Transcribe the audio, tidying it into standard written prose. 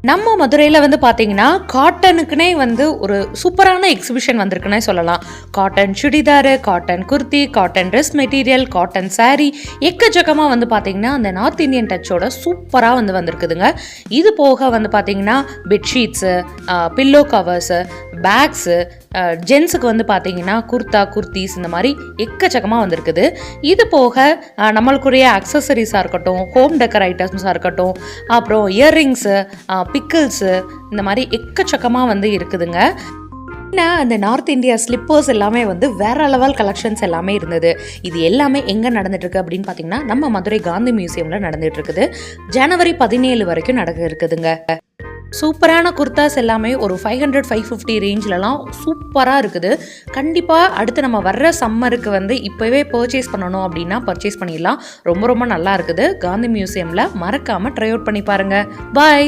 நம்ம மதுரையில் வந்து பார்த்தீங்கன்னா காட்டனுக்குனே வந்து ஒரு சூப்பரான எக்ஸிபிஷன் வந்திருக்குன்னே சொல்லலாம். Cotton churidar, cotton kurti, cotton dress material, cotton sari எக்கச்சக்கமாக வந்து பார்த்தீங்கன்னா அந்த நார்த் இந்தியன் டச்சோட சூப்பராக வந்து வந்திருக்குதுங்க. இது போக வந்து பார்த்தீங்கன்னா பெட்ஷீட்ஸு, பில்லோ கவர்ஸு, பேக்ஸு, ஜென்ஸுக்கு வந்து பார்த்தீங்கன்னா குர்தா, குர்த்திஸ் இந்த மாதிரி எக்கச்சக்கமாக வந்திருக்குது. இது போக நம்மளுக்குரிய அக்சசரிஸாக இருக்கட்டும், ஹோம் டெக்கர் ஐட்டம்ஸாக இருக்கட்டும், அப்புறம் இயர்ரிங்ஸு, பிக்கிள்ஸு இந்த மாதிரி எக்கச்சக்கமாக வந்து இருக்குதுங்க. அந்த நார்த் இந்தியா ஸ்லிப்பர்ஸ் எல்லாமே வந்து வேற லெவல் கலெக்ஷன்ஸ் எல்லாமே இருந்தது. இது எல்லாமே எங்கே நடந்துட்டு இருக்கு அப்படின்னு பார்த்தீங்கன்னா நம்ம மதுரை காந்தி மியூசியமில் நடந்துட்டு இருக்குது. ஜனவரி 17 வரைக்கும் நடக்க இருக்குதுங்க. சூப்பரான குர்தாஸ் எல்லாமே ஒரு 500-550 ரேஞ்சிலலாம் சூப்பராக இருக்குது. கண்டிப்பாக அடுத்து நம்ம வர்ற சம்மருக்கு வந்து இப்போவே பர்ச்சேஸ் பண்ணணும் அப்படின்னா பர்ச்சேஸ் பண்ணிடலாம். ரொம்ப ரொம்ப நல்லா இருக்குது. காந்தி மியூசியமில் மறக்காமல் ட்ரை அவுட் பண்ணி பாருங்கள். பாய்.